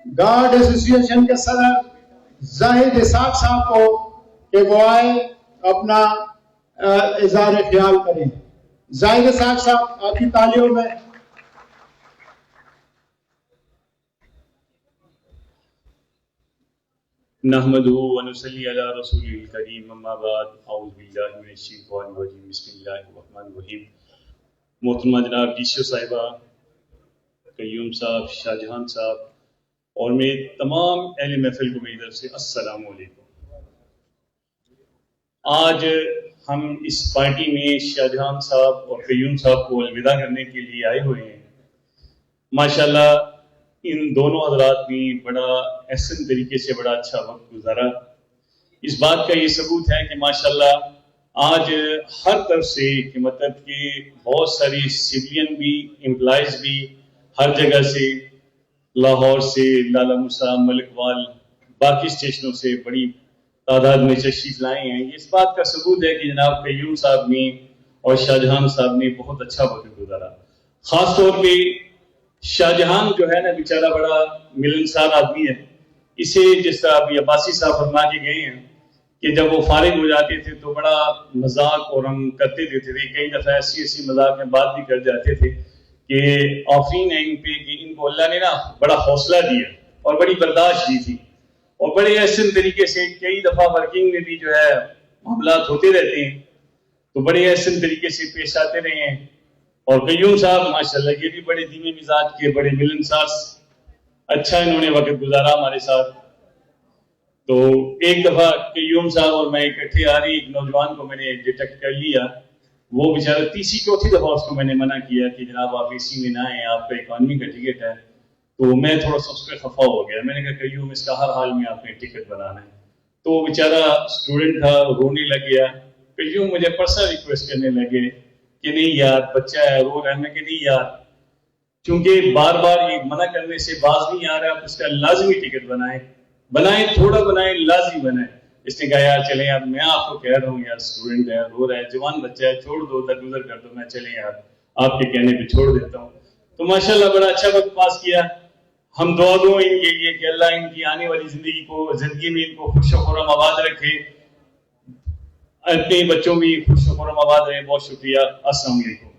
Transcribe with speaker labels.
Speaker 1: Guard association کے صدر زاہد اسحاق صاحب کو کہ وہ آئے اپنا اظہار خیال کریں. زاہد اسحاق صاحب آپ کی تالیوں میں.
Speaker 2: نحمدہ ونصلی علی رسول الکریم اما بعد اعوذ باللہ من الشیطان الرجیم بسم اللہ الرحمن الرحیم. محترمہ جناب ڈی سی او صاحبہ، قیوم صاحب، شاہ جہان صاحب اور میرے تمام اہل محفل کو میری طرف سے السلام علیکم. آج ہم اس پارٹی میں شاہ جہان صاحب اور قیوم صاحب کو الوداع کرنے کے لیے آئے ہوئے ہیں. ماشاءاللہ ان دونوں حضرات نے بڑا احسن طریقے سے بڑا اچھا وقت گزارا. اس بات کا یہ ثبوت ہے کہ ماشاءاللہ آج ہر طرف سے کہ مطلب کہ بہت ساری سویلین بھی امپلائیز بھی ہر جگہ سے، لاہور سے، لالا موسیٰ، ملک وال، باقی اسٹیشنوں سے بڑی تعداد میں تشریف لائے ہیں. اس بات کا ثبوت ہے کہ جناب قیوم صاحب نے اور شاہ جہان صاحب نے بہت اچھا وقت گزارا. خاص طور پہ شاہ جہان جو ہے نا بیچارہ بڑا ملنسار آدمی ہے. اسے جس طرح ابھی عباسی صاحب فرما کے گئے ہیں کہ جب وہ فارغ ہو جاتے تھے تو بڑا مذاق اور ہم کرتے دیتے تھے. کئی دفعہ ایسی مذاق میں بات بھی کر جاتے تھے کہ آفرین ہے ان پہ کہ ان کو اللہ نے نا بڑا حوصلہ دیا اور بڑی برداشت دی تھی اور بڑے احسن طریقے سے کئی دفعہ ورکنگ میں بھی جو ہے معاملات ہوتے رہتے ہیں تو بڑے احسن طریقے سے پیش آتے رہے ہیں. اور قیوم صاحب ماشاءاللہ یہ بھی بڑے دھیمے مزاج کے، بڑے ملنسار، اچھا انہوں نے وقت گزارا ہمارے ساتھ. تو ایک دفعہ قیوم صاحب اور میں اکٹھے آ رہی ایک نوجوان کو میں نے ڈیٹیکٹ کر لیا. وہ بیچارہ تیسری چوتھی دفعہ اس کو میں نے منع کیا کہ جناب آپ اسی میں نہ آئیں، آپ کا اکانومی کا ٹکٹ ہے. تو میں تھوڑا سا اس پہ خفا ہو گیا. میں نے کہا قیوم اس کا ہر حال میں آپ نے ٹکٹ بنانا ہے. تو وہ بیچارہ اسٹوڈنٹ تھا، رونے لگ گیا. قیوم مجھے پرسنل ریکویسٹ کرنے لگے کہ نہیں یار بچہ ہے رو رہا ہے. میں کہ نہیں یار، چونکہ بار بار یہ منع کرنے سے باز نہیں آ رہا، آپ اس کا لازمی ٹکٹ بنائیں، تھوڑا بنائیں، لازمی بنائیں. اس نے کہا یار چلیں یار، میں آپ کو کہہ رہا ہوں یار، اسٹوڈنٹ ہے، رو رہا ہے، جوان بچہ ہے، چھوڑ دو، درگزر کر دو. میں چلیں یار آپ کے کہنے پہ چھوڑ دیتا ہوں. تو ماشاءاللہ بڑا اچھا وقت پاس کیا. ہم دعا دو ان کے لیے کہ اللہ ان کی آنے والی زندگی میں ان کو خوش و خرم آباد رکھے، اپنے بچوں بھی خوش و خرم آباد رہے. بہت شکریہ. السلام علیکم.